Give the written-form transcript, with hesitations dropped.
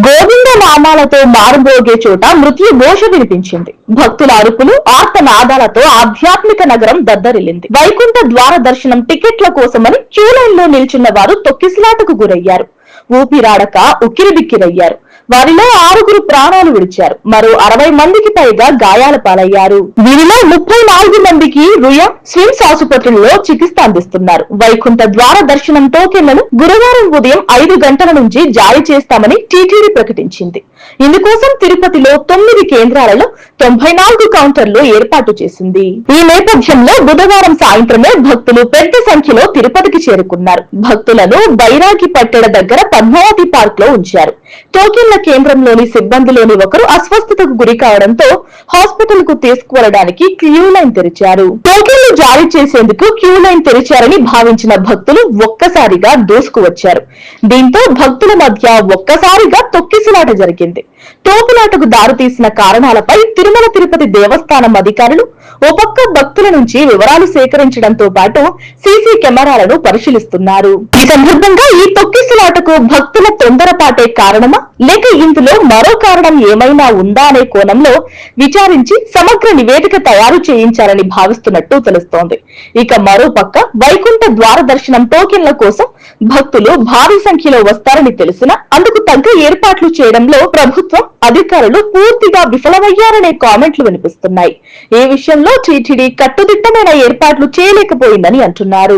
గోవింద నామాలతో మారుమోగే చోట మృత్యు ఘోష వినిపించింది. భక్తుల అరుపులు, ఆర్తనాదాలతో ఆధ్యాత్మిక నగరం దద్దరిల్లింది. వైకుంఠ ద్వార దర్శనం టికెట్ల కోసమని క్యూ లైన్ లో నిల్చున్న వారు తొక్కిసలాటకు గురయ్యారు. ఊపిరాడక ఉక్కిరిబిక్కిరయ్యారు. వారిలో 6 ప్రాణాలు విడిచారు. మరో 60 మందికి పైగా గాయాల పాలయ్యారు. వీరిలో 34 మందికి రుయా స్విమ్స్ ఆసుపత్రుల్లో చికిత్స అందిస్తున్నారు. వైకుంఠ ద్వార దర్శనం టోకెన్లను గురువారం ఉదయం 5 గంటల నుంచి జారీ చేస్తామని టీటీడీ ప్రకటించింది. ఇందుకోసం తిరుపతిలో 9 కేంద్రాలలో 94 కౌంటర్లు ఏర్పాటు చేసింది. ఈ నేపథ్యంలో బుధవారం సాయంత్రమే భక్తులు పెద్ద సంఖ్యలో తిరుపతికి చేరుకున్నారు. భక్తులను బైరాగి పట్టెడ దగ్గర పద్మావతి పార్క్ లో ఉంచారు. టోకెన్ల కేంద్రంలోని సిబ్బందిలోని ఒకరు అస్వస్థతకు గురి కావడంతో హాస్పిటల్ కు తీసుకువెళ్లడానికి క్యూ లైన్ తెరిచారు. టోకెన్లు జారీ చేసేందుకు క్యూ లైన్ తెరిచారని భావించిన భక్తులు ఒక్కసారిగా దూసుకువచ్చారు. దీంతో భక్తుల మధ్య ఒక్కసారిగా తొక్కిసలాట జరిగింది. తోపులాటకు దారితీసిన కారణాలపై తిరుమల తిరుపతి దేవస్థానం అధికారులు ఓ పక్క భక్తుల నుంచి వివరాలు సేకరించడంతో పాటు సీసీ కెమెరాలను పరిశీలిస్తున్నారు. ఈ సందర్భంగా ఈ తొక్కిసలాటకు భక్తుల తొందరపాటే కారణమా లేక ఇందులో మరో కారణం ఏమైనా ఉందా అనే కోణంలో విచారించి సమగ్ర నివేదిక తయారు చేయించాలని భావిస్తున్నట్టు తెలుస్తోంది. ఇక మరో పక్క వైకుంఠ ద్వార దర్శనం టోకెన్ల కోసం భక్తులు భారీ సంఖ్యలో వస్తారని తెలిసినా అందుకు తగ్గ ఏర్పాట్లు చేయడంలో ప్రభుత్వం అధికారులు పూర్తిగా విఫలమయ్యారనే కామెంట్లు వినిపిస్తున్నాయి. ఈ విషయంలో టీటీడీ కట్టుదిట్టమైన ఏర్పాట్లు చేయలేకపోయిందని అంటున్నారు.